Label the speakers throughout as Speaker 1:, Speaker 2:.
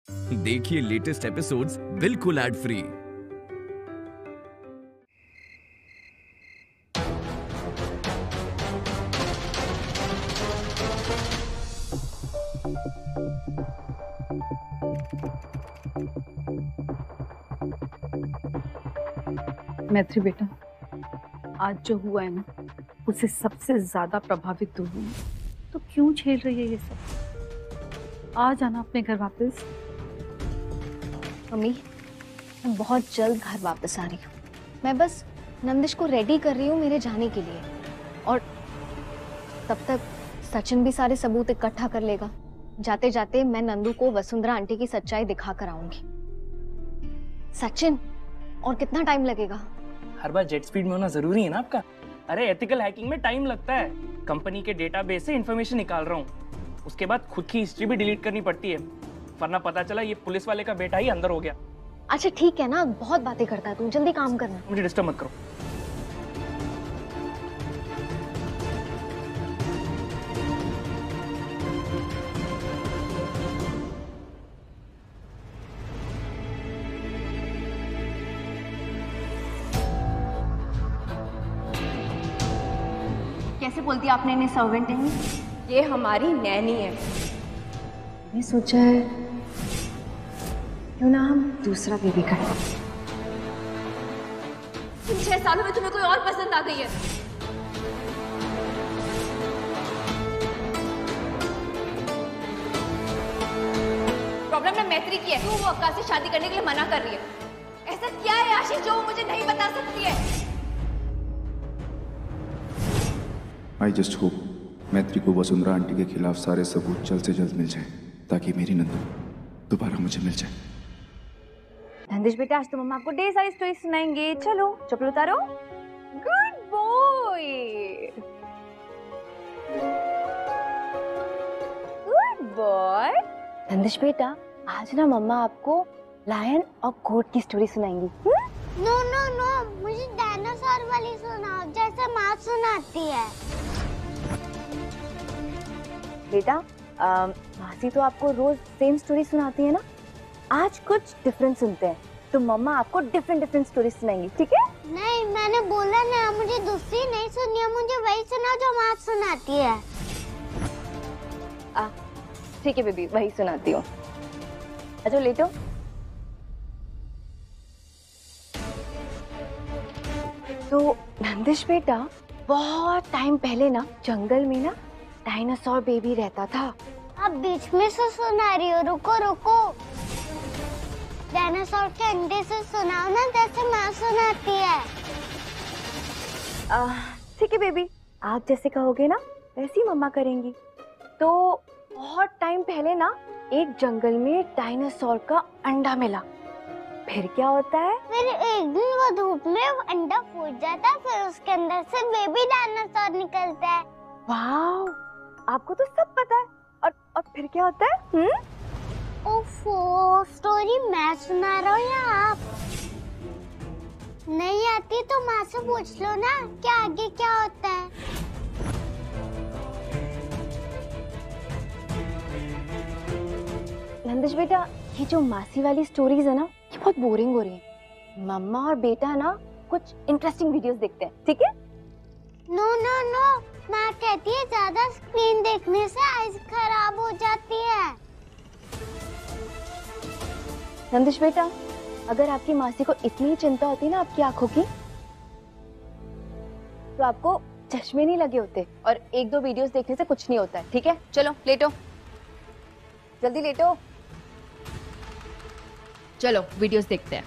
Speaker 1: देखिए latest episodes बिल्कुल ad free.
Speaker 2: मैत्री बेटा, आज जो हुआ है ना, उससे सबसे ज्यादा प्रभावित तू हुई। तो क्यों झेल रही है ये सब? आ जाना अपने घर वापस।
Speaker 3: मम्मी, मैं बहुत जल्द घर वापस आ रही हूँ। मैं बस नंदिश को रेडी कर रही हूँ मेरे जाने के लिए, और तब तक सचिन भी सारे सबूत इकट्ठा कर लेगा। जाते जाते मैं नंदू को वसुंधरा आंटी की सच्चाई दिखा कर आऊंगी। सचिन, और कितना टाइम लगेगा?
Speaker 4: हर बार जेट स्पीड में होना जरूरी है ना आपका? अरे एथिकल हैकिंग में टाइम लगता है। कंपनी के डेटाबेस से इंफॉर्मेशन निकाल रहा हूँ, उसके बाद खुद की हिस्ट्री भी डिलीट करनी पड़ती है, वरना पता चला ये पुलिस वाले का बेटा ही अंदर हो गया।
Speaker 3: अच्छा ठीक है ना, बहुत बातें करता है तू, जल्दी काम करना।
Speaker 4: मुझे डिस्टर्ब मत करो।
Speaker 3: कैसे बोलती आपने इन्हें सर्वेंट नहीं? ये हमारी नैनी है। मैं सोचा है क्यों ना हम दूसरा बेबी करें। इन 6 सालों में तुम्हें कोई और पसंद आ गई है? प्रॉब्लम ना मैत्री की है, क्यों वो आकाश से शादी करने के लिए मना कर रही है? ऐसा क्या है आशीष जो वो मुझे नहीं बता सकती है?
Speaker 5: आई जस्ट होप मैत्री को वसुंधरा आंटी के खिलाफ सारे सबूत जल्द से जल्द मिल जाए, ताकि मेरी नंदू दोबारा मुझे मिल जाए।
Speaker 3: नंदिश बेटा, आज तो मम्मा आपको ढेर सारी स्टोरी सुनाएंगे। चलो चप्पल उतारो। Good boy, good boy. Nandish बेटा, आज ना मम्मा आपको लायन और गोट की स्टोरी सुनाएंगी।
Speaker 6: नो नो नो, मुझे डायनासोर वाली सुनाओ, जैसे माँ सुनाती है।
Speaker 3: बेटा, मासी तो आपको रोज सेम स्टोरी सुनाती है ना, आज कुछ डिफरेंट सुनते हैं, तो मम्मा आपको डिफरेंट स्टोरी सुनाएंगी, ठीक है?
Speaker 6: नहीं, मैंने बोला ना, मुझे दूसरी नहीं सुननी है, मुझे वही सुनाओ जो माँ सुनाती है।
Speaker 3: ठीक है बेबी, वही सुनाती हूँ। अच्छा लेटो। तो नंदिश बेटा, बहुत टाइम पहले ना जंगल में ना डायनासोर बेबी रहता था।
Speaker 6: अब बीच में से सुना रही हो, रुको रुको। डायनासोर के अंडे से सुनाओ ना, जैसे माँ सुनाती है।
Speaker 3: ठीक है बेबी, आप जैसे कहोगे ना वैसे ही मम्मा करेंगी। तो बहुत टाइम पहले ना एक जंगल में डायनासोर का अंडा मिला। फिर क्या होता है?
Speaker 6: फिर एक दिन वो धूप में वो अंडा फूट जाता है, फिर उसके अंदर से बेबी डायनासोर निकलता है।
Speaker 3: वाव, आपको तो सब पता है। और फिर क्या होता है?
Speaker 6: ओफो, स्टोरी मैं सुना रहा हूँ या आप? नहीं आती तो माँ से पूछ लो ना, क्या आगे क्या होता है।
Speaker 3: नंदिश बेटा, ये जो मासी वाली स्टोरीज है ना, ये बहुत बोरिंग हो रही है। मम्मा और बेटा ना कुछ इंटरेस्टिंग वीडियोस देखते हैं, ठीक है?
Speaker 6: नो नो नो, माँ कहती है ज्यादा स्क्रीन देखने से आईज खराब हो जाती है।
Speaker 3: नंदिश बेटा, अगर आपकी मासी को इतनी चिंता होती ना आपकी आंखों की, तो आपको चश्मे नहीं लगे होते, और 1-2 वीडियोस देखने से कुछ नहीं होता है, ठीक है? चलो लेटो, जल्दी लेटो। चलो वीडियोस देखते हैं।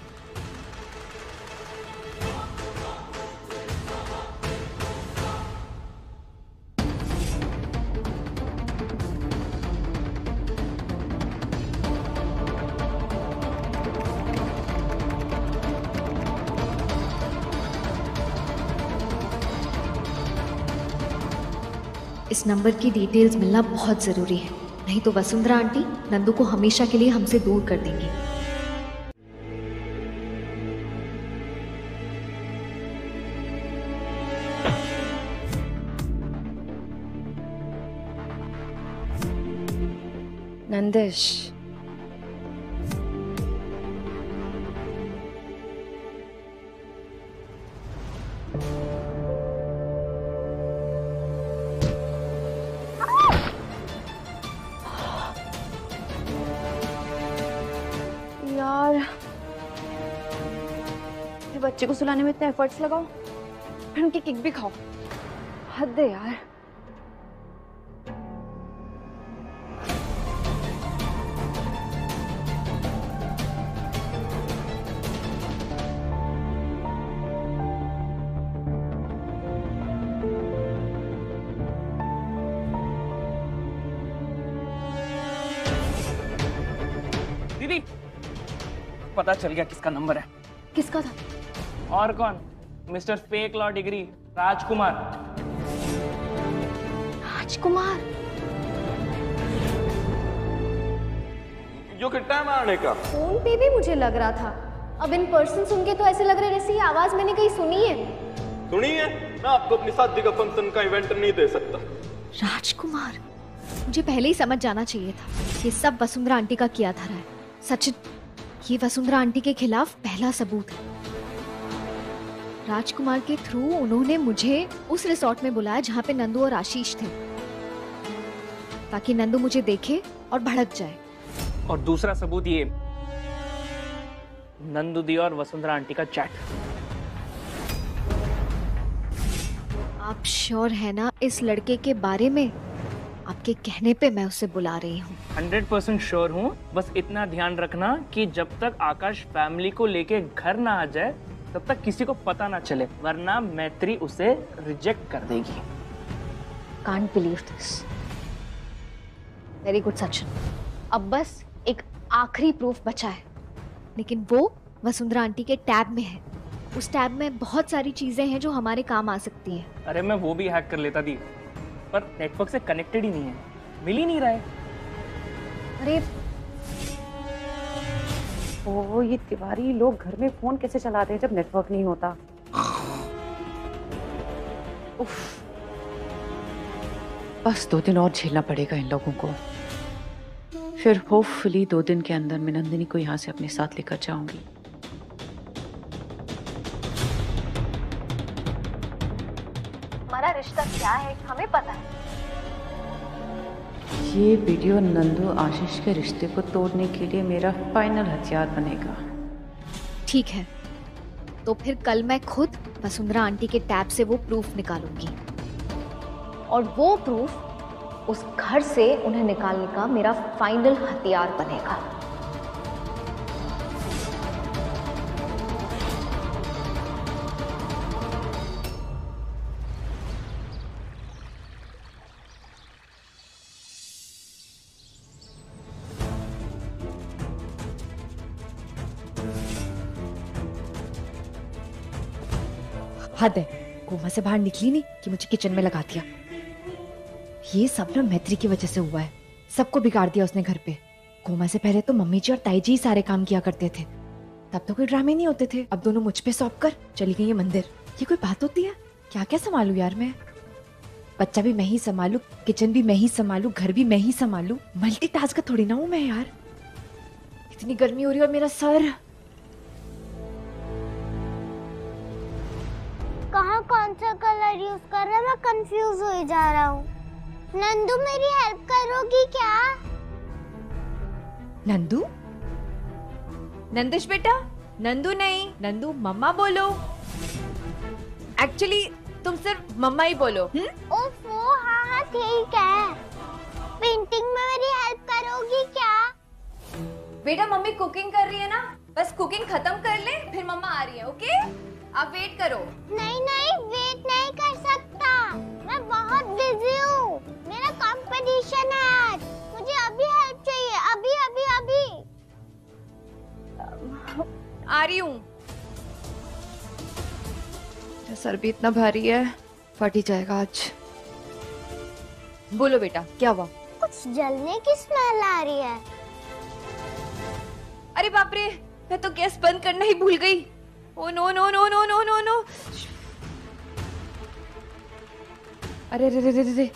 Speaker 7: इस नंबर की डिटेल्स मिलना बहुत ज़रूरी है, नहीं तो वसुंधरा आंटी नंदू को हमेशा के लिए हमसे दूर कर देंगी।
Speaker 3: नंदिश, बच्चे को सुलाने में इतने एफर्ट्स लगाओ, फिर उनकी किक भी खाओ। हद है यार।
Speaker 4: दीदी, पता चल गया किसका नंबर है।
Speaker 3: किसका था?
Speaker 4: और कौन? मिस्टर फेक लॉ डिग्री, राजकुमार।
Speaker 3: राजकुमार?
Speaker 8: जो कितना है मारने का?
Speaker 3: फोन पे भी मुझे लग रहा था, अब इन पर्सन सुन के तो ऐसे लग रहा है जैसे ये आवाज मैंने कहीं सुनी है।
Speaker 8: सुनी है? मैं आपको अपनी शादी का फंक्शन का इवेंट नहीं दे सकता।
Speaker 7: राजकुमार, मुझे पहले ही समझ जाना चाहिए था। ये सब वसुंधरा आंटी का किया धरा है। सचिन, ये वसुंधरा आंटी के खिलाफ पहला सबूत है। राजकुमार के थ्रू उन्होंने मुझे उस रिसोर्ट में बुलाया जहाँ पे नंदू और आशीष थे, ताकि नंदू मुझे देखे और भड़क जाए।
Speaker 4: और दूसरा सबूत ये, नंदू दी और वसुंधरा आंटी का चैट।
Speaker 7: आप श्योर है ना इस लड़के के बारे में? आपके कहने पे मैं उसे बुला रही हूँ।
Speaker 4: 100% श्योर हूँ। बस इतना ध्यान रखना कि जब तक आकाश फैमिली को लेके घर ना आ जाए तब तक किसी को पता ना चले, वरना मैत्री उसे रिजेक्ट कर देगी।
Speaker 3: Can't believe this. Very good Sachin. अब बस एक आखिरी प्रूफ बचा है।
Speaker 7: लेकिन वो वसुंधरा आंटी के टैब में है। उस टैब में बहुत सारी चीजें हैं जो हमारे काम आ सकती हैं।
Speaker 4: अरे मैं वो भी हैक कर लेता दी, पर नेटवर्क से कनेक्टेड ही नहीं है, मिल ही नहीं रहा है।
Speaker 3: अरे
Speaker 2: ओ, ये तिवारी लोग घर में फोन कैसे चलाते हैं जब नेटवर्क नहीं होता? उफ, बस 2 दिन और झेलना पड़ेगा इन लोगों को, फिर होपफुली 2 दिन के अंदर मैं नंदिनी को यहाँ से अपने साथ लेकर जाऊंगी।
Speaker 3: हमारा रिश्ता क्या है हमें पता है।
Speaker 2: ये वीडियो नंदू आशीष के रिश्ते को तोड़ने के लिए मेरा फाइनल हथियार बनेगा।
Speaker 7: ठीक है, तो फिर कल मैं खुद वसुंधरा आंटी के टैब से वो प्रूफ निकालूंगी।
Speaker 3: और वो प्रूफ उस घर से उन्हें निकालने का मेरा फाइनल हथियार बनेगा।
Speaker 9: हद है, कोमा से बाहर निकली नहीं कि मुझे किचन में लगा दिया। ये सब ना मैत्री की वजह से हुआ है। सबको बिगाड़ दिया उसने घर पे। कोमा से पहले तो मम्मी जी और ताई जी ही सारे काम किया करते थे, तब तो कोई ड्रामे नहीं होते थे। अब दोनों मुझ पे सौंप कर चली गई है मंदिर। ये कोई बात होती है? क्या क्या संभालू यार मैं? बच्चा भी मैं ही संभालू, किचन भी मैं ही संभालू, घर भी मैं ही संभालू। मल्टीटास्कर थोड़ी ना हूं मैं यार। इतनी गर्मी हो रही है और मेरा सर।
Speaker 6: कहाँ कौन सा कलर यूज कर रहा है? मैं कंफ्यूज हो जा रहा हूँ। नंदू मेरी हेल्प करोगी क्या?
Speaker 9: नंदू? नंदिश बेटा, नंदू नहीं, नंदू मम्मा बोलो। एक्चुअली तुम सिर्फ मम्मा ही बोलो।
Speaker 6: ओफो, हाँ हाँ ठीक है। पेंटिंग में मेरी हेल्प करोगी क्या?
Speaker 9: बेटा मम्मी कुकिंग कर रही है ना, बस कुकिंग खत्म कर ले फिर मम्मा आ रही है। ओके, आप वेट करो।
Speaker 6: नहीं नहीं, वेट नहीं कर सकता, मैं बहुत बिजी हूँ। मेरा कंपटीशन है आज, मुझे अभी हेल्प चाहिए, अभी अभी अभी।
Speaker 9: आ रही हूँ। सर भी इतना भारी है, फट ही जाएगा आज। बोलो बेटा, क्या हुआ?
Speaker 6: कुछ जलने की स्मेल आ रही है।
Speaker 9: अरे बाप रे, मैं तो गैस बंद करना ही भूल गई। Oh no no no no no no no. अरे रे रे रे रे।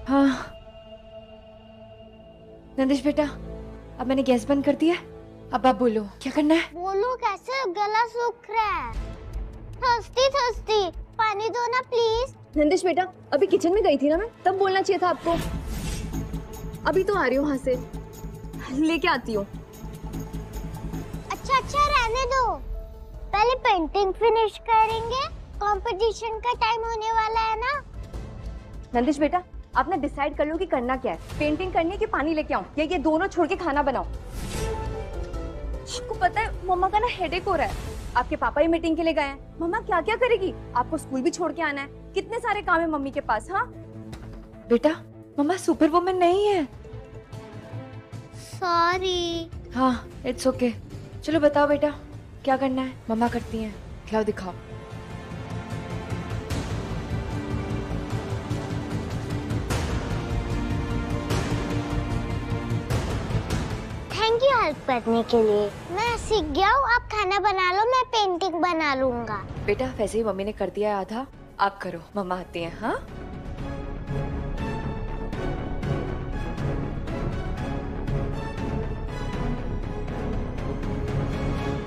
Speaker 9: हाँ नंदिश बेटा, अब मैंने गैस बंद कर दिया। अब आप बोलो क्या करना है?
Speaker 6: बोलो कैसे, गला सूख रहा है। थर्स्टी थर्स्टी, पानी दो ना प्लीज।
Speaker 3: नंदिश बेटा, अभी किचन में गई थी ना मैं, तब बोलना चाहिए था आपको। अभी तो आ रही हूँ वहां से, लेके आती हूँ।
Speaker 6: अच्छा रहने दो, पहले पेंटिंग फिनिश करेंगे, कंपटीशन का टाइम होने वाला है ना।
Speaker 3: नंदिश बेटा, आपने डिसाइड कर लो कि करना क्या है, पेंटिंग करनी है कि पानी लेके आऊं, या ये दोनों छोड़ के खाना बनाओ। आपको पता है मम्मा का ना हेडेक हो रहा है, आपके पापा ही मीटिंग के लिए गए हैं। मम्मा क्या क्या करेगी, आपको स्कूल भी छोड़ के आना है, कितने सारे काम है मम्मी के पास। हाँ
Speaker 9: बेटा, मम्मा सुपर वुमन नहीं है।
Speaker 6: सॉरी।
Speaker 9: हाँ, इट्स ओके। चलो बताओ बेटा, क्या करना है? मम्मा करती हैं, खिलाओ दिखाओ।
Speaker 6: थैंक यू हेल्प करने के लिए। मैं सीख गया हूँ, आप खाना बना लो, मैं पेंटिंग बना लूंगा।
Speaker 9: बेटा वैसे ही मम्मी ने कर दिया है आधा, आप करो, मम्मा आती हैं। हाँ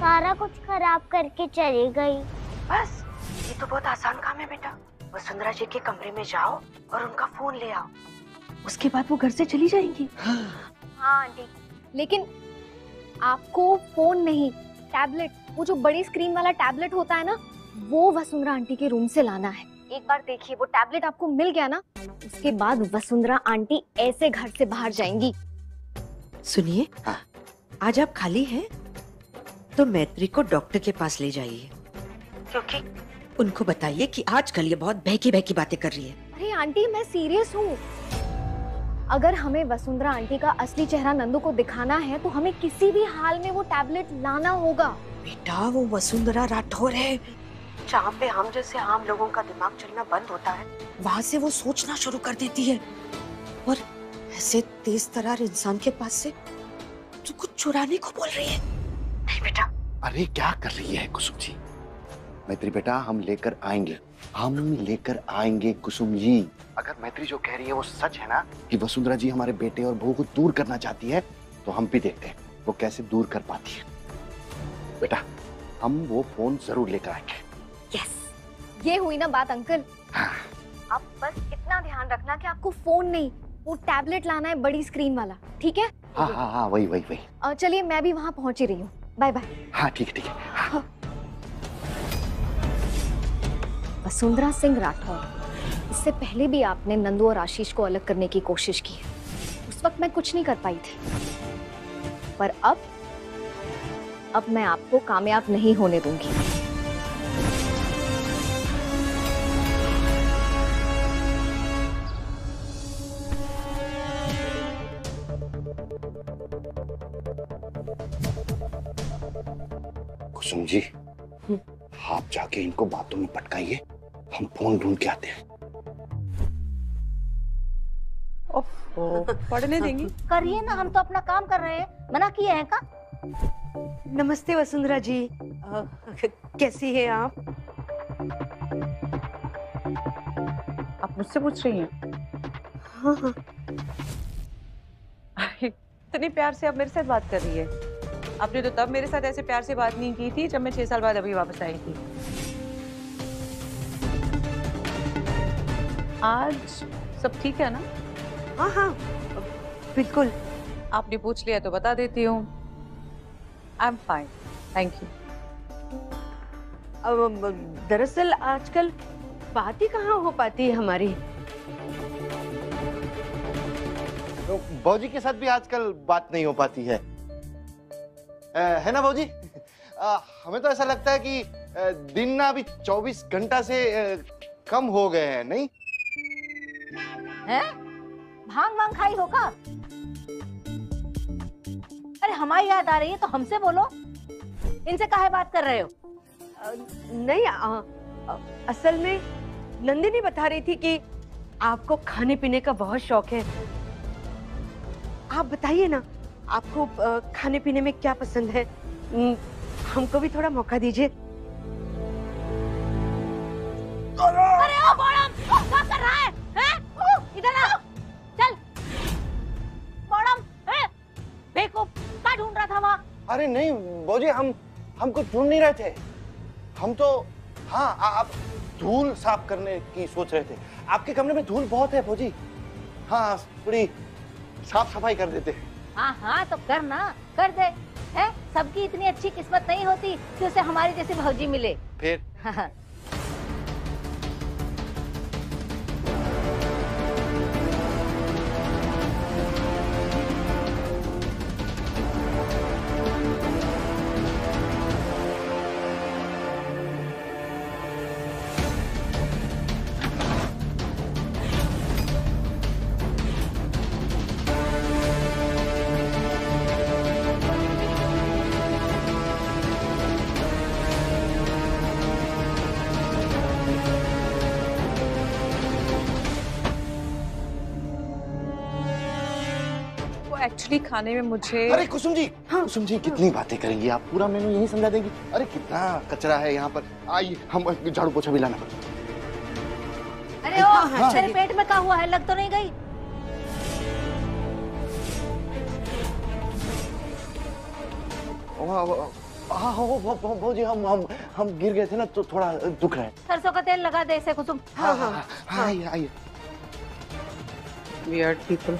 Speaker 6: सारा कुछ खराब करके चली गई।
Speaker 10: बस ये तो बहुत आसान काम है बेटा। वसुंधरा जी के कमरे में जाओ और उनका फोन ले आओ, उसके बाद वो घर से चली जाएंगी।
Speaker 3: हाँ आंटी, लेकिन आपको फोन नहीं, टैबलेट, वो जो बड़ी स्क्रीन वाला टैबलेट होता है ना, वो वसुंधरा आंटी के रूम से लाना है। एक बार देखिए, वो टैबलेट आपको मिल गया ना, उसके बाद वसुंधरा आंटी ऐसे घर से बाहर जाएंगी।
Speaker 10: सुनिए, आज आप खाली हैं तो मैत्री को डॉक्टर के पास ले जाइए, क्योंकि उनको बताइए कि आजकल ये बहुत बहकी बहकी बातें कर रही है।
Speaker 3: अरे आंटी, मैं सीरियस हूँ। अगर हमें वसुंधरा आंटी का असली चेहरा नंदू को दिखाना है तो हमें किसी भी हाल में वो टैबलेट लाना होगा।
Speaker 10: बेटा वो वसुंधरा राठौर है, जहाँ पे हम जैसे आम लोगों का दिमाग चलना बंद होता है, वहाँ से वो सोचना शुरू कर देती है। और ऐसे तेज तरार इंसान के पास से तो कुछ चुराने को बोल रही है। नहीं बेटा।
Speaker 11: अरे क्या कर रही है कुसुम जी? मैत्री बेटा, हम लेकर आएंगे कुसुम जी। अगर मैत्री जो कह रही है वो सच है ना, कि वसुंधरा जी हमारे बेटे और बहू को दूर करना चाहती है, तो हम भी देखते हैं वो कैसे दूर कर पाती है। बेटा हम वो फोन जरूर लेकर आएंगे।
Speaker 3: यस, ये हुई ना बात अंकल।
Speaker 11: हाँ।
Speaker 3: आप बस इतना ध्यान रखना कि आपको फोन नहीं, वो टैबलेट लाना है, बड़ी स्क्रीन वाला, ठीक है?
Speaker 11: हाँ, वही।
Speaker 3: चलिए मैं भी वहाँ पहुँच ही रही हूँ। Bye bye.
Speaker 11: हाँ ठीक है। हाँ।
Speaker 3: वसुंधरा सिंह राठौर, इससे पहले भी आपने नंदू और आशीष को अलग करने की कोशिश की। उस वक्त मैं कुछ नहीं कर पाई थी, पर अब मैं आपको कामयाब नहीं होने दूंगी।
Speaker 11: कुसुम जी, आप जाके इनको बातों में पटकाइए, हम फोन ढूंढ के आते हैं।
Speaker 10: पढ़ने देंगी?
Speaker 6: करिए ना, हम तो अपना काम कर रहे हैं, मना किए हैं का?
Speaker 10: नमस्ते वसुंधरा जी, कैसी है आप?
Speaker 2: आप मुझसे पूछ रही हैं?
Speaker 10: हाँ।
Speaker 12: इतने प्यार से आप मेरे साथ बात कर रही है। आपने तो तब मेरे साथ ऐसे प्यार से बात नहीं की थी जब मैं 6 साल बाद अभी वापस आई थी। आज सब ठीक है ना?
Speaker 10: हाँ, बिल्कुल।
Speaker 12: आपने पूछ लिया तो बता देती हूँ। I am fine, thank you.
Speaker 10: दरअसल आजकल बात ही कहाँ हो पाती है हमारी।
Speaker 11: तो बाबूजी के साथ भी आजकल बात नहीं हो पाती है ना बाबूजी? हमें तो ऐसा लगता है कि दिन ना अभी 24 घंटा से कम हो गए हैं, नहीं?
Speaker 6: हैं? भांग खाई हो का? अरे हमारी याद आ रही है तो हमसे बोलो, इनसे काहे बात कर रहे हो?
Speaker 10: नहीं, असल में नंदिनी बता रही थी कि आपको खाने पीने का बहुत शौक है। आप बताइए ना, आपको खाने पीने में क्या पसंद है? हमको भी थोड़ा मौका दीजिए।
Speaker 6: अरे ओ बॉडम, क्या कर रहा है? इधर आ, चल। बॉडम, बेवकूफ, क्या ढूंढ रहा था वहाँ?
Speaker 11: अरे नहीं बाबूजी, हम कुछ ढूंढ नहीं रहे थे। हम तो आप धूल साफ करने की सोच रहे थे। आपके कमरे में धूल बहुत है बाबूजी। हाँ, थोड़ी साफ सफाई कर देते हैं।
Speaker 6: हाँ हाँ तो कर ना, कर दे। है सबकी इतनी अच्छी किस्मत नहीं होती कि उसे हमारी जैसी भौजी मिले।
Speaker 11: फिर
Speaker 6: हाँ।
Speaker 12: एक्चुअली खाने में मुझे
Speaker 11: अरे कुसुम जी, कुसुम जी कितनी बातें करेंगी आप, पूरा मेनू यही समझा देंगी। अरे कितना कचरा है यहाँ पर, आइए हम झाड़ू पोछा भी लाना पड़ेगा।
Speaker 6: अरे ओ तेरे पेट में क्या हुआ है, लग तो नहीं गई?
Speaker 11: भौजी हम गिर गए थे ना तो थोड़ा दुख रहा है।
Speaker 6: सरसों का तेल लगा दे इसे कुसुम।
Speaker 11: हाँ, आइए आइए।
Speaker 12: Weird people.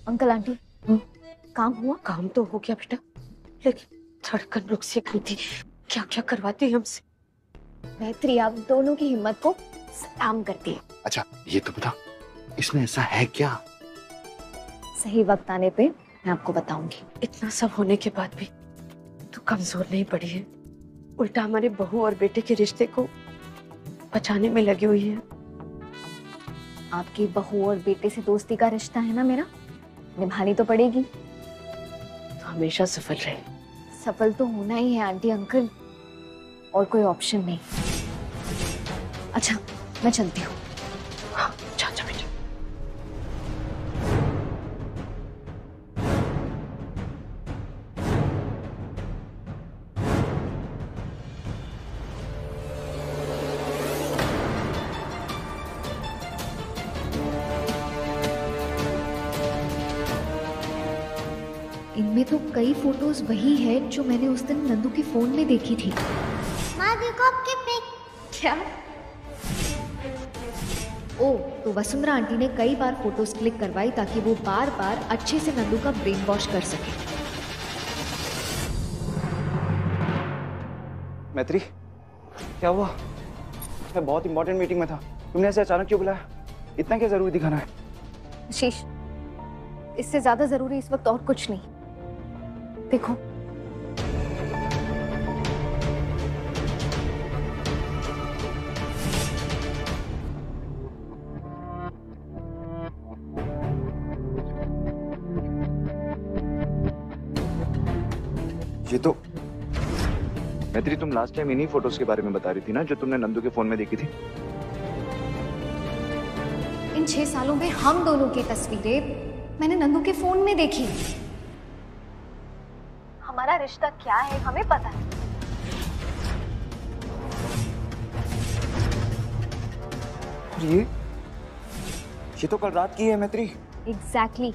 Speaker 3: अंकल आंटी काम हुआ?
Speaker 10: काम तो हो गया बेटा, लेकिन धड़कन रुक सी गई थी। क्या क्या करवाती है हमसे।
Speaker 3: मैत्री आप दोनों की हिम्मत को सलाम करती है।
Speaker 11: अच्छा ये तो बता, इसमें ऐसा है क्या?
Speaker 3: सही वक्त आने पे मैं आपको बताऊंगी।
Speaker 10: इतना सब होने के बाद भी तू कमजोर नहीं पड़ी है, उल्टा हमारे बहू और बेटे के रिश्ते को बचाने में लगी हुई है।
Speaker 3: आपकी बहू और बेटे से दोस्ती का रिश्ता है ना मेरा, निभानी तो पड़ेगी।
Speaker 10: तो हमेशा सफल रहे।
Speaker 3: सफल तो होना ही है आंटी अंकल, और कोई ऑप्शन नहीं। अच्छा मैं चलती हूँ।
Speaker 10: हाँ जा जा बेटा।
Speaker 7: इनमें तो कई फोटोज वही है जो मैंने उस दिन नंदू के फोन में देखी थी।
Speaker 13: माँ देखो आपके पिक।
Speaker 7: क्या? ओ तो वसुंधरा आंटी ने कई बार फोटोज क्लिक करवाई ताकि वो बार बार अच्छे से नंदू का ब्रेन वॉश कर सके।
Speaker 5: मैत्री क्या हुआ? मैं बहुत इंपॉर्टेंट मीटिंग में था, तुमने ऐसे अचानक क्यों बुलाया? इतना क्या जरूरी दिखाना है?
Speaker 3: आशीष इससे ज्यादा जरूरी इस वक्त और कुछ नहीं। देखो
Speaker 5: ये तो मैत्री, तुम लास्ट टाइम इन्हीं फोटोज के बारे में बता रही थी ना जो तुमने नंदू के फोन में देखी थी।
Speaker 7: इन 6 सालों में हम दोनों की तस्वीरें मैंने नंदू के फोन में देखी।
Speaker 3: हमारा रिश्ता क्या है हमें पता है।
Speaker 5: ये तो कल रात की है मैत्री।
Speaker 3: एग्जैक्टली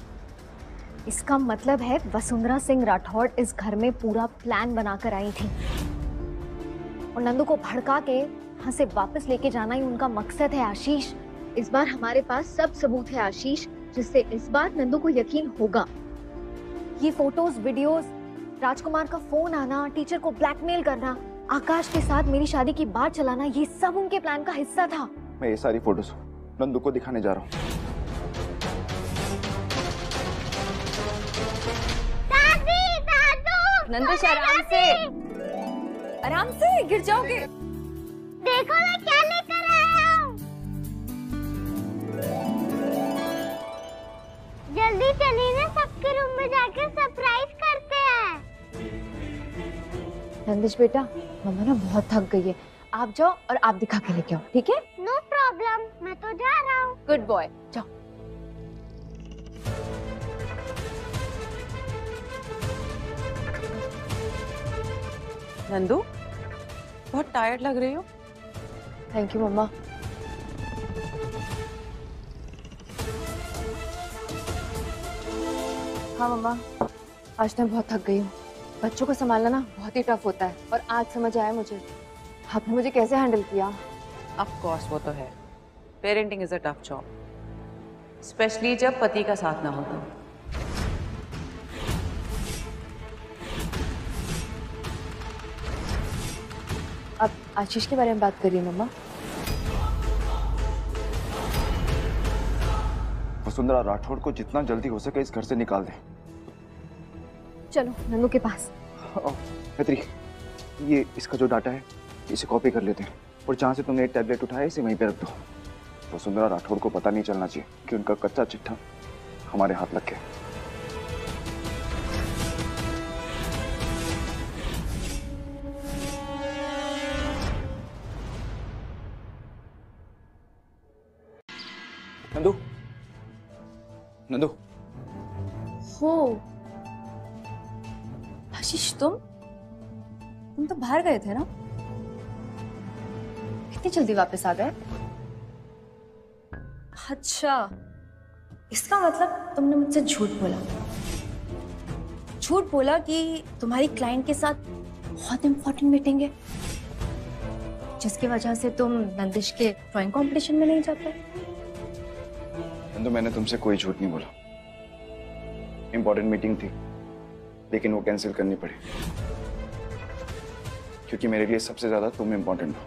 Speaker 3: इसका मतलब है वसुंधरा सिंह राठौड़ इस घर में पूरा प्लान बनाकर आई थी और नंदू को भड़का के यहाँ से वापस लेके जाना ही उनका मकसद है। आशीष इस बार हमारे पास सब सबूत है आशीष, जिससे इस बार नंदू को यकीन होगा। ये फोटोज, वीडियोस, राजकुमार का फोन आना, टीचर को ब्लैकमेल करना, आकाश के साथ मेरी शादी की बात चलाना, ये सब उनके प्लान का हिस्सा था।
Speaker 5: मैं ये सारी फोटोज नंदू को दिखाने जा रहा हूँ।
Speaker 6: नंदिश आराम से गिर जाओगे।
Speaker 13: देखो मैं क्या लेकर आया हूँ। जल्दी चलिए ना, सबके रूम में जाकर सरप्राइज करते हैं।
Speaker 3: नंदिश बेटा मम्मा ना बहुत थक गई है, आप जाओ और आप दिखा के लेके आओ, ठीक है?
Speaker 13: नो प्रॉब्लम, मैं तो जा रहा हूँ।
Speaker 3: गुड बॉय, जाओ।
Speaker 12: नंदू बहुत टायर्ड लग रही हो।
Speaker 3: थैंक यू मम्मा। हाँ मम्मा, आज मैं बहुत थक गई हूँ। बच्चों को संभालना ना बहुत ही टफ होता है और आज समझ आया मुझे आपने मुझे कैसे हैंडल किया।
Speaker 12: ऑफ कोर्स वो तो है, parenting is a tough job, specially जब पति का साथ ना हो तो।
Speaker 9: आप आशीष के बारे में बात करिए मम्मा।
Speaker 5: वसुंधरा राठौड़ को जितना जल्दी हो सके इस घर से निकाल दे।
Speaker 3: चलो नंदू के पास।
Speaker 5: मैत्री, ये इसका जो डाटा है इसे कॉपी कर लेते हैं और जहाँ से तुमने एक टैबलेट उठाया इसे वहीं पे रख दो। वसुंधरा राठौड़ को पता नहीं चलना चाहिए कि उनका कच्चा चिट्ठा हमारे हाथ लग गया। नंदू, नंदू।
Speaker 9: हो आशीष, तुम तो बाहर गए थे ना? इतनी जल्दी वापस आ गए? अच्छा, इसका मतलब तुमने मुझसे झूठ बोला कि तुम्हारी क्लाइंट के साथ बहुत इंपॉर्टेंट मीटिंग है, जिसकी वजह से तुम नंदिश के ड्राइंग कंपटीशन में नहीं जाते।
Speaker 5: नंदू, मैंने तुमसे कोई झूठ नहीं बोला। इंपॉर्टेंट मीटिंग थी लेकिन वो कैंसिल करनी पड़ी क्योंकि मेरे लिए सबसे ज्यादा तुम इंपॉर्टेंट हो।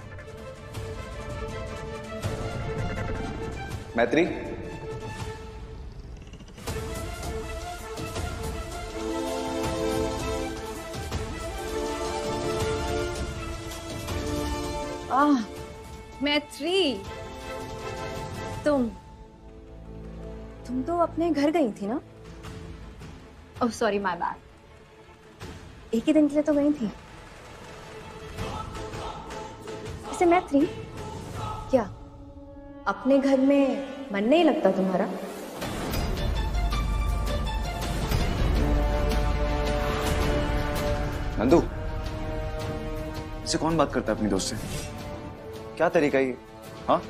Speaker 5: मैत्री,
Speaker 9: मैत्री, तुम तो अपने घर गई थी ना? Oh sorry, my bad. एक ही दिन के लिए तो गई थी। वैसे मैत्री, क्या अपने घर में मन नहीं लगता तुम्हारा?
Speaker 5: नंदू, इससे कौन बात करता है अपनी दोस्त से? क्या तरीका ये? हाँ,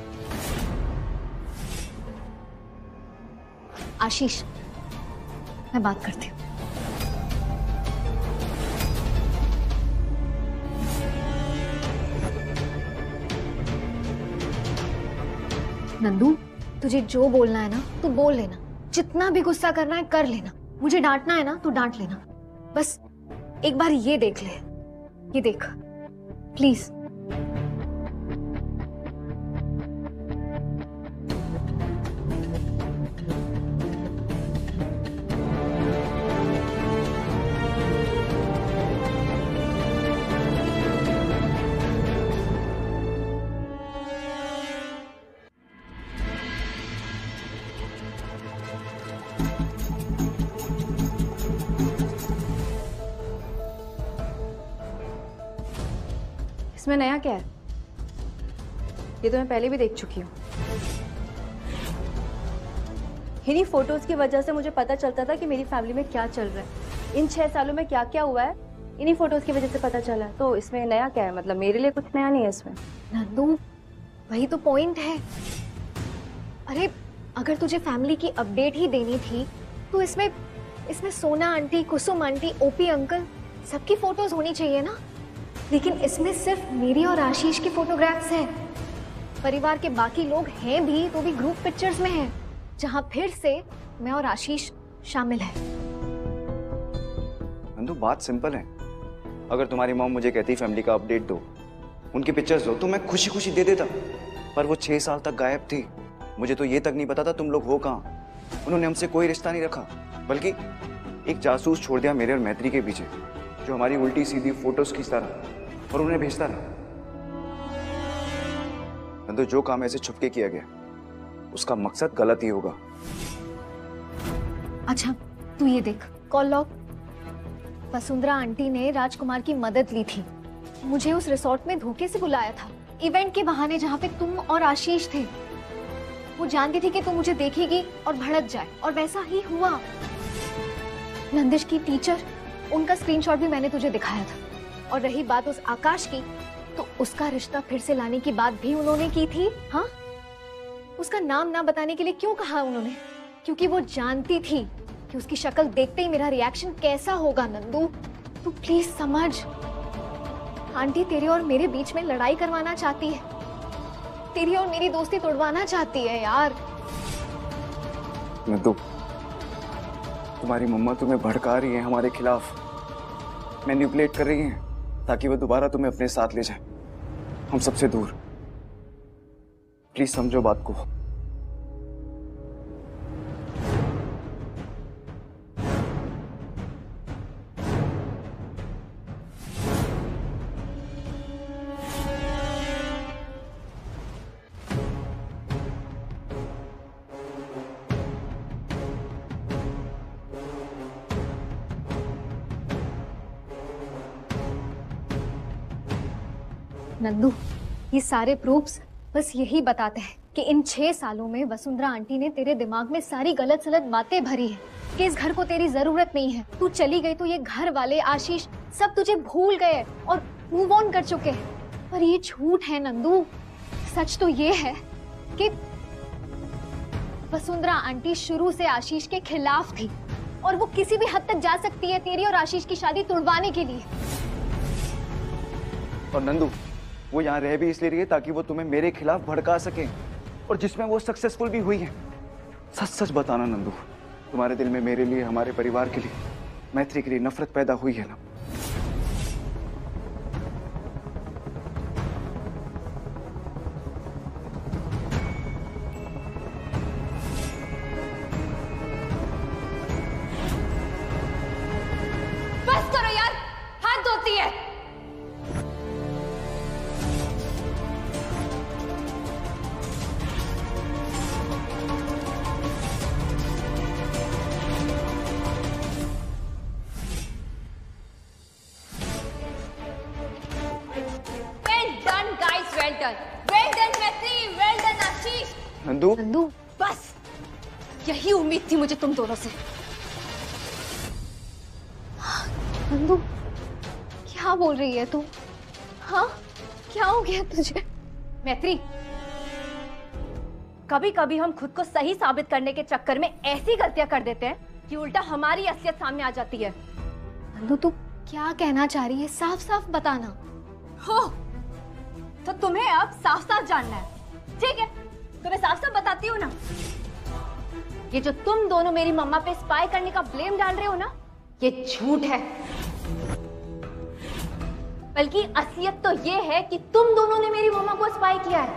Speaker 3: आशीष, मैं बात करती हूँ। नंदू, तुझे जो बोलना है ना तू बोल लेना, जितना भी गुस्सा करना है कर लेना, मुझे डांटना है ना तो डांट लेना, बस एक बार ये देख ले, ये देख प्लीज।
Speaker 9: इसमें नया क्या है? ये तो मैं पहले भी देख चुकी हूँ। इन्हीं फोटोज की वजह से मुझे पता चलता था कि मेरी फैमिली में क्या चल रहा है, इन 6 सालों में क्या क्या हुआ है, इन्हीं फोटोज की वजह से पता चला। तो इसमें नया क्या है? मतलब मेरे लिए कुछ नया नहीं है इसमें।
Speaker 3: नंदू, वही तो पॉइंट है। अरे अगर तुझे फैमिली की अपडेट ही देनी थी तो इसमें सोना आंटी, कुसुम आंटी, ओपी अंकल सबकी फोटोज होनी चाहिए ना, लेकिन इसमें सिर्फ मेरी और आशीष की फोटोग्राफ्स हैं। परिवार के बाकी लोग हैं भी तो भी ग्रुप पिक्चर्स में हैं, जहां फिर से मैं और आशीष शामिल है।
Speaker 5: नंदू, बात सिंपल है। अगर तुम्हारी मॉम मुझे कहती फैमिली का अपडेट दो, उनकी पिक्चर्स दो, तो मैं खुशी खुशी दे देता, पर वो 6 साल तक गायब थी। मुझे तो ये तक नहीं पता था तुम लोग हो कहाँ। उन्होंने हमसे कोई रिश्ता नहीं रखा, बल्कि एक जासूस छोड़ दिया मेरे और मैत्री के पीछे, जो हमारी उल्टी सीधी फोटोज खींचता रहा और उन्हें भेजता रहा। नंदू, जो काम ऐसे छुपके किया गया उसका मकसद गलत ही होगा।
Speaker 3: अच्छा तू ये देख, कॉल लॉग। वसुंधरा आंटी ने राजकुमार की मदद ली थी, मुझे उस रिसोर्ट में धोखे से बुलाया था, इवेंट के बहाने, जहाँ पे तुम और आशीष थे। वो जानती थी कि तू मुझे देखेगी और भड़क जाए, और वैसा ही हुआ। नंदिश की टीचर, उनका स्क्रीनशॉट भी मैंने तुझे दिखाया था। और रही बात उस आकाश की, तो उसका रिश्ता फिर से लाने की बात भी उन्होंने की थी। हाँ, उसका नाम ना बताने के लिए क्यों कहा उन्होंने? क्योंकि वो जानती थी कि उसकी शक्ल देखते ही मेरा रिएक्शन कैसा होगा। नंदू, तू प्लीज समझ, आंटी तेरे और मेरे बीच में लड़ाई करवाना चाहती है, तेरी और मेरी दोस्ती तोड़वाना चाहती है यार।
Speaker 5: नंदू, तुम्हारी मम्मा तुम्हें भड़का रही है हमारे खिलाफ, मैनिपुलेट कर रही हैं ताकि वो दोबारा तुम्हें अपने साथ ले जाए, हम सबसे दूर। प्लीज समझो बात को।
Speaker 3: नंदू, ये सारे प्रूफ्स बस यही बताते हैं कि इन 6 सालों में वसुंधरा आंटी ने तेरे दिमाग में सारी गलत सलत बातें भरी है कि इस घर को तेरी जरूरत नहीं है। तू चली गई तो ये घर वाले, आशीष सब तुझे भूल गए और मूव ऑन कर चुके हैं। पर ये झूठ है नंदू। सच तो ये है कि वसुंधरा आंटी शुरू से आशीष के खिलाफ थी और वो किसी भी हद तक जा सकती है तेरी और आशीष की शादी तुड़वाने के लिए।
Speaker 5: और नंदू, वो यहाँ रह भी इसलिए रही है ताकि वो तुम्हें मेरे खिलाफ भड़का सके, और जिसमें वो सक्सेसफुल भी हुई है। सच सच बताना नंदू, तुम्हारे दिल में मेरे लिए, हमारे परिवार के लिए, मैत्री के लिए नफरत पैदा हुई है ना?
Speaker 3: बस करो यार, हाथ धोती है।
Speaker 5: नंदू,
Speaker 3: नंदू, बस यही उम्मीद थी मुझे तुम दोनों से। नंदू, क्या बोल रही है तू? हाँ, क्या हो गया तुझे?
Speaker 6: मैत्री, कभी कभी हम खुद को सही साबित करने के चक्कर में ऐसी गलतियां कर देते हैं कि उल्टा हमारी असलियत सामने आ जाती है।
Speaker 3: नंदू, तू क्या कहना चाह रही है? साफ साफ बताना।
Speaker 6: हो तो तुम्हें अब साफ साफ जानना है, ठीक है? तो मैं साफ साफ बताती हूँ ना। ये जो तुम दोनों मेरी मम्मा पे स्पाई करने का ब्लेम डाल रहे हो ना, ये झूठ है। बल्कि असलियत तो ये है कि तुम दोनों ने मेरी मम्मा को स्पाई किया है।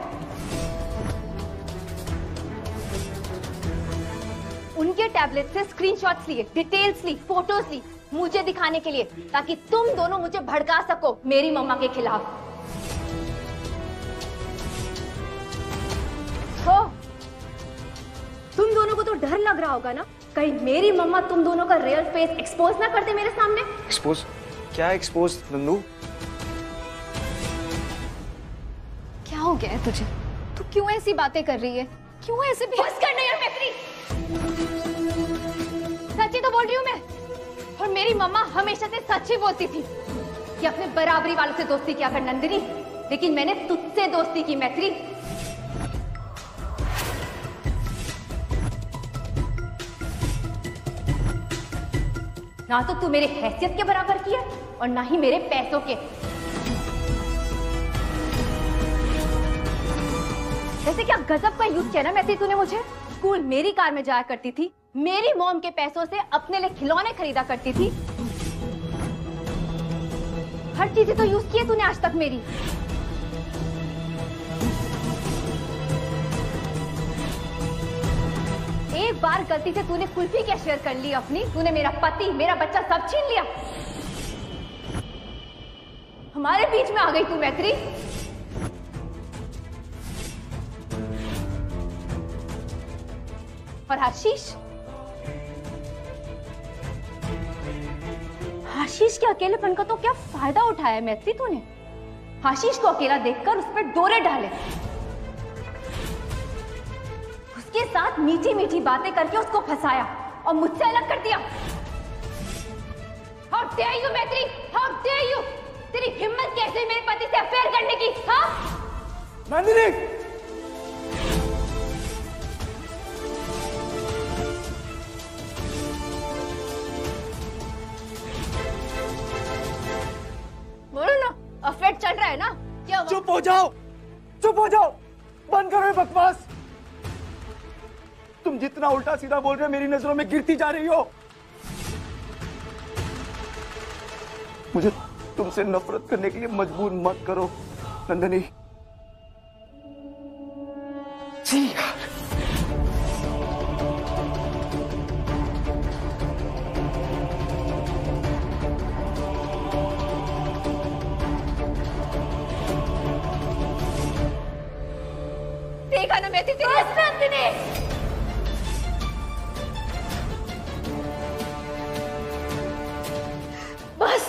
Speaker 6: उनके टैबलेट से स्क्रीनशॉट्स लिए, डिटेल्स ली, फोटोज ली मुझे दिखाने के लिए, ताकि तुम दोनों मुझे भड़का सको मेरी मम्मा के खिलाफ। हो, तुम दोनों को तो डर लग रहा होगा ना, कहीं मेरी मम्मा तुम दोनों का रियल फेस एक्सपोज ना कर दे मेरे सामने।
Speaker 5: एक्सपोज? क्या एक्सपोज नंदू?
Speaker 3: क्या हो गया है तुझे? तू क्यों ऐसी बातें कर रही है? क्यों ऐसे
Speaker 6: बस करना यार मैत्री, सच्ची तो बोल रही हूँ मैं। और मेरी मम्मा हमेशा से सच ही बोलती थी कि अपने बराबरी वालों से दोस्ती किया कर नंदिनी, लेकिन मैंने तुझसे दोस्ती की मैत्री। ना तो तू मेरे हैसियत के बराबर की है और ना ही मेरे पैसों के। जैसे क्या गजब का यूज किया ना मैत्री तूने मुझे। स्कूल मेरी कार में जाया करती थी, मेरी मॉम के पैसों से अपने लिए खिलौने खरीदा करती थी। हर चीजें तो यूज की है तूने आज तक मेरी। एक बार गलती से तूने कुल्फी क्या शेयर कर ली अपनी, तूने मेरा पति, मेरा बच्चा सब छीन लिया। हमारे बीच में आ गई तू मैत्री। और आशीष, आशीष के अकेलेपन का तो क्या फायदा उठाया मैत्री तूने? आशीष को अकेला देखकर उस पर डोरे डाले, उसके साथ मीठी मीठी बातें करके उसको फंसाया और मुझसे अलग कर दिया। How dare you मैत्री, how dare you? तेरी हिम्मत कैसे मेरे पति से अफेयर करने की? हाँ?
Speaker 4: नंदिनी!
Speaker 6: बोलो ना, अफेयर चल रहा है ना? क्या हुआ?
Speaker 4: चुप हो जाओ, चुप हो जाओ, बंद करो ये बकवास।
Speaker 5: तुम जितना उल्टा सीधा बोल रहे हो मेरी नजरों में गिरती जा रही हो। मुझे तुमसे नफरत करने के लिए मजबूर मत करो नंदिनी। जी यार।
Speaker 6: देखा ना मैथी तेरी असलियत ने।
Speaker 7: बस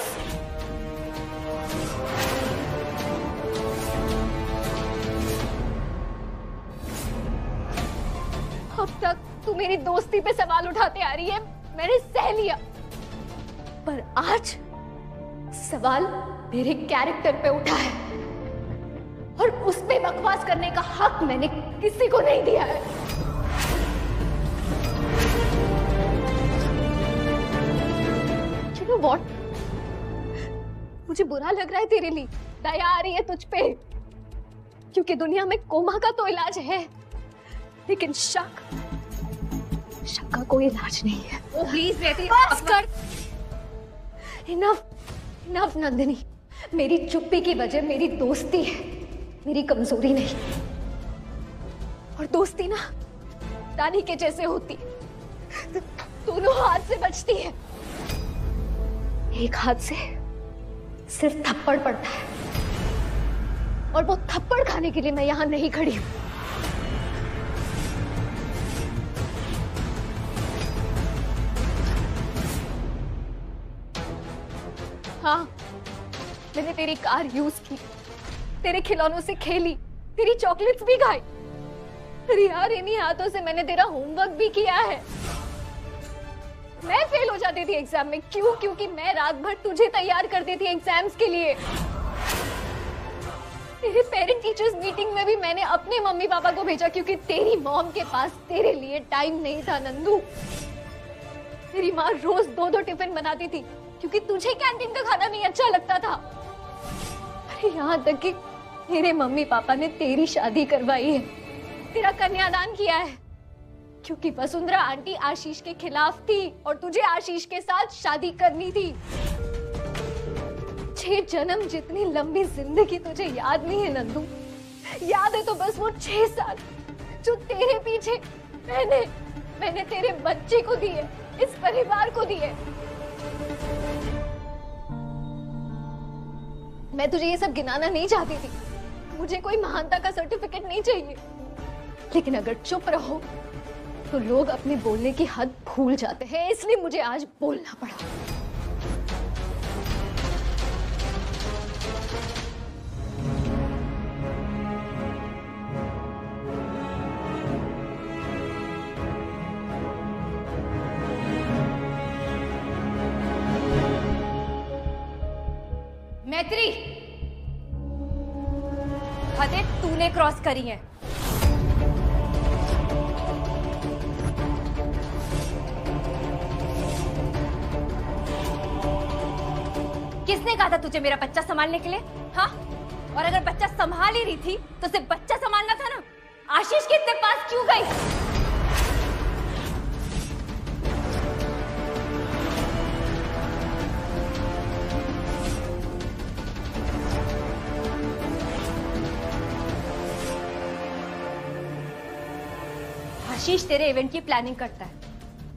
Speaker 7: अब तक तू मेरी दोस्ती पे सवाल उठाते आ रही है, मैंने सह लिया, पर आज सवाल मेरे कैरेक्टर पे उठा है और उस पे बकवास करने का हक मैंने किसी को नहीं दिया है। You know what? मुझे बुरा लग रहा है तेरे लिए, दया आ रही है तुझ पे, क्योंकि दुनिया में कोमा का तो इलाज है, लेकिन शक का कोई इलाज नहीं है।
Speaker 6: प्लीज मैथी
Speaker 7: बस कर। इनफ नंदिनी, मेरी चुप्पी की वजह मेरी दोस्ती है, मेरी कमजोरी नहीं। और दोस्ती ना रानी के जैसे होती है, दोनों हाथ से बचती है। एक हाथ से सिर्फ थप्पड़ पड़ता है, और वो थप्पड़ खाने के लिए मैं यहां नहीं खड़ी हूं। हाँ, मैंने तेरी कार यूज की, तेरे खिलौनों से खेली, तेरी चॉकलेट्स भी खाई। अरे यार, इन्हीं हाथों से मैंने तेरा होमवर्क भी किया है। मैं फेल हो जाती थी एग्जाम में, क्यों? क्योंकि मैं रात भर तुझे तैयार करती थी एग्जाम्स के लिए। तेरे पेरेंट टीचर्स मीटिंग में भी मैंने अपने मम्मी पापा को भेजा, क्योंकि तेरी मॉम के पास तेरे लिए टाइम नहीं था नंदू। तेरी माँ रोज 2-2 टिफिन बनाती थी, क्योंकि तुझे कैंटीन का खाना नहीं अच्छा लगता था। अरे यहाँ तक कि मेरे मम्मी पापा ने तेरी शादी करवाई है, तेरा कन्यादान किया है, क्योंकि वसुंधरा आंटी आशीष के खिलाफ थी और तुझे आशीष के साथ शादी करनी थी। 6 जन्म जितनी लंबी जिंदगी तुझे याद नहीं है नंदू? याद है तो बस वो 6 साल जो तेरे पीछे मैंने तेरे बच्चे को दिए, इस परिवार को दिए। मैं तुझे ये सब गिनाना नहीं चाहती थी, मुझे कोई महानता का सर्टिफिकेट नहीं चाहिए, लेकिन अगर चुप रहो तो लोग अपने बोलने की हद भूल जाते हैं, इसलिए मुझे आज बोलना पड़ा।
Speaker 6: मैत्री, हदें तूने क्रॉस करी है। किसने कहा था तुझे मेरा बच्चा संभालने के लिए? हाँ, और अगर बच्चा संभाल ही रही थी तो सिर्फ बच्चा संभालना था ना, आशीष के इतने पास क्यों गई? आशीष तेरे इवेंट की प्लानिंग करता है,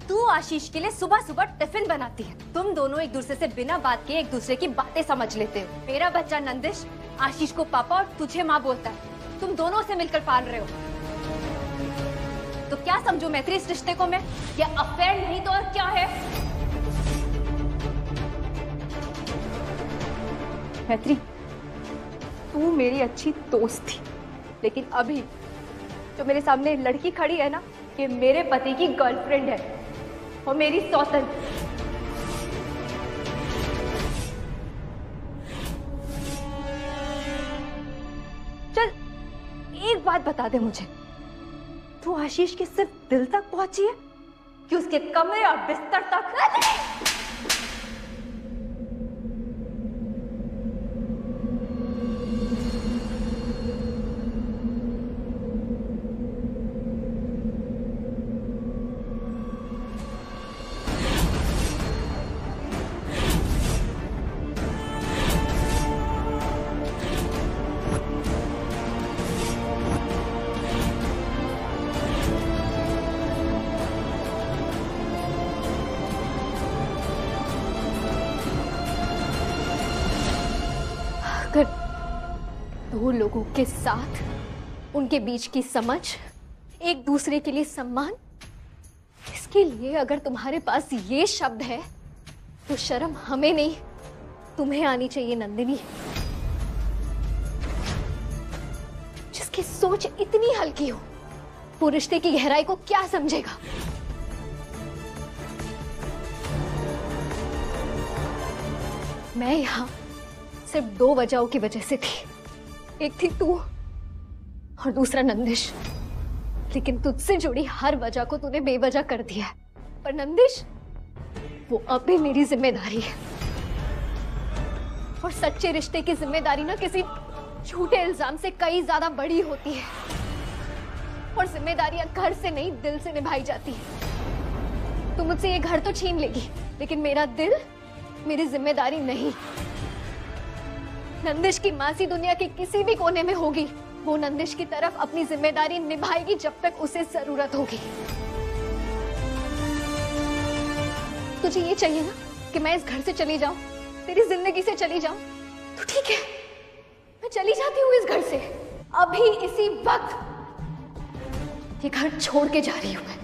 Speaker 6: तू आशीष के लिए सुबह सुबह टिफिन बनाती है। तुम दोनों एक दूसरे से बिना बात किए एक दूसरे की बातें समझ लेते हो। मेरा बच्चा नंदिश आशीष को पापा और तुझे माँ बोलता है, तुम दोनों से मिलकर पाल रहे हो। तो क्या समझो मैत्री इस रिश्ते को मैं? ये अफेयर नहीं तो और क्या है?
Speaker 2: मैत्री, तू मेरी अच्छी दोस्त थी, लेकिन अभी जो मेरे सामने लड़की खड़ी है ना, ये मेरे पति की गर्लफ्रेंड है और मेरी सौतन। चल एक बात बता दे मुझे, तू आशीष के सिर्फ दिल तक पहुंची है कि उसके कमरे और बिस्तर तक?
Speaker 7: दो लोगों के साथ, उनके बीच की समझ, एक दूसरे के लिए सम्मान, इसके लिए अगर तुम्हारे पास ये शब्द है तो शर्म हमें नहीं तुम्हें आनी चाहिए नंदिनी। जिसकी सोच इतनी हल्की हो वो रिश्ते की गहराई को क्या समझेगा। मैं यहां सिर्फ दो वजहों की वजह से थी, एक थी तू और दूसरा नंदिश। लेकिन तुझसे जुड़ी हर वजह को तूने बेवजह कर दिया है। पर नंदिश, वो अब भी मेरी जिम्मेदारी है, और सच्चे रिश्ते की जिम्मेदारी ना किसी झूठे इल्जाम से कई ज्यादा बड़ी होती है। और जिम्मेदारियां घर से नहीं दिल से निभाई जाती है। तू मुझसे ये घर तो छीन लेगी, लेकिन मेरा दिल, मेरी जिम्मेदारी नहीं। नंदिश की मासी दुनिया के किसी भी कोने में होगी, वो नंदिश की तरफ अपनी जिम्मेदारी निभाएगी जब तक उसे जरूरत होगी। तुझे ये चाहिए ना कि मैं इस घर से चली जाऊं, तेरी जिंदगी से चली जाऊं, तो ठीक है, मैं चली जाती हूँ इस घर से। अभी इसी वक्त ये घर छोड़ के जा रही हूं मैं।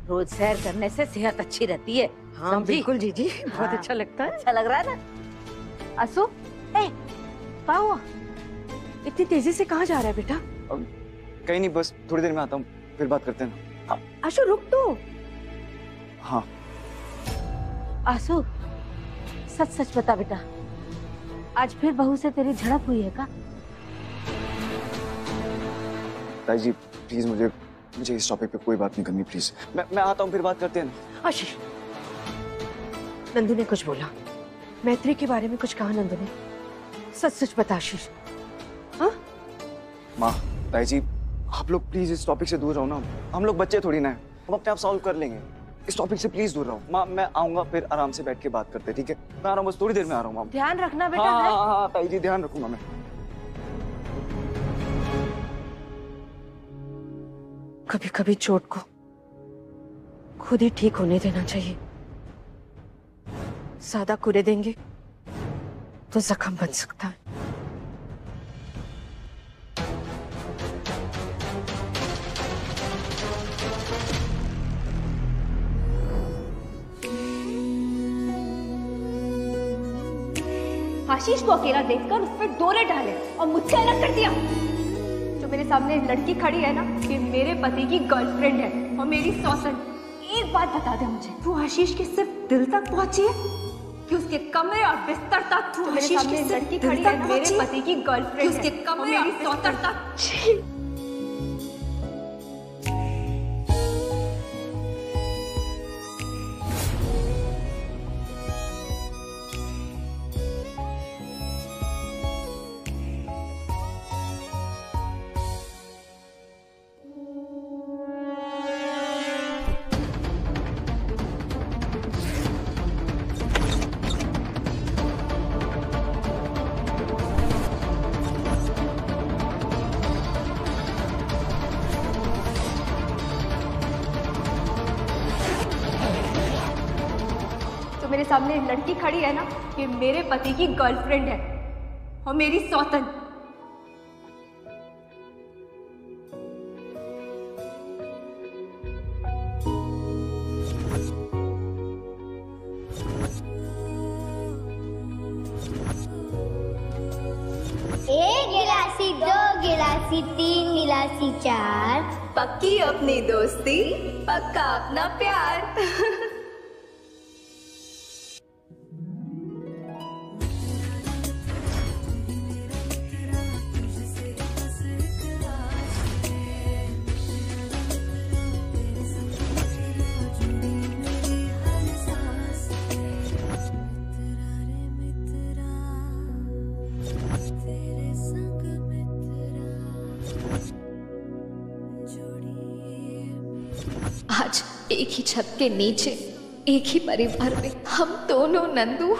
Speaker 10: रोज सैर करने से सेहत अच्छी रहती है। हाँ बिल्कुल जीजी, बहुत अच्छा लगता है। अच्छा लग रहा है ना। असु, क्या हुआ? इतनी तेजी से कहाँ जा रहा है बेटा?
Speaker 5: कहीं नहीं, बस थोड़ी देर में आता हूँ, फिर बात करते हैं ना।
Speaker 10: आशु रुक तो।
Speaker 5: हाँ
Speaker 10: आशु, सच सच बता बेटा, आज फिर बहू से तेरी झड़प हुई है का?
Speaker 5: ताई जी प्लीज, मुझे इस टॉपिक पे कोई बात नहीं करनी प्लीज। मैं आता हूँ, फिर बात करते हैं ना।
Speaker 10: आशीष, नंदू ने कुछ बोला, मैत्री के बारे में कुछ कहा नंदू ने? सच सच बता आशीष। हाँ
Speaker 5: माँ, ताई जी आप लोग प्लीज इस टॉपिक से दूर रहो ना। हम लोग बच्चे थोड़ी ना हैं, हम अपने आप सॉल्व कर लेंगे। इस टॉपिक से प्लीज दूर रहो। माँ मैं आऊंगा, फिर आराम से बैठ के बात करते हैं, ठीक है? मैं आ रहा हूँ, बस थोड़ी देर में आ रहा हूँ।
Speaker 10: ध्यान रखना बेटा।
Speaker 5: हाँ ताई जी, ध्यान रखूंगा मैं।
Speaker 10: कभी कभी चोट को खुद ही ठीक होने देना चाहिए। ज्यादा कुरे देंगे तो जख्म बन सकता है।
Speaker 2: आशीष को अकेला देखकर उस पर डोरे डाले और मुझसे अलग कर दिया। जो मेरे सामने लड़की खड़ी है ना, ये मेरे पति की गर्लफ्रेंड है और मेरी सौतन। एक बात बता दे मुझे, तू आशीष के सिर्फ दिल तक पहुंची है कि उसके कमरे और बिस्तर तक? तू मेरे सामने लड़की खड़ी है, मेरे पति की गर्लफ्रेंड है, उसके कमरे और बिस्तर तक। मेरे सामने लड़की खड़ी है ना, ये मेरे पति की गर्लफ्रेंड है और मेरी सौतन।
Speaker 13: एक गिलासी, दो गिलासी, तीन गिलासी, चार।
Speaker 2: पक्की अपनी दोस्ती, पक्का अपना प्यार।
Speaker 7: आज एक ही छत के नीचे एक ही परिवार में हम दोनों नंदू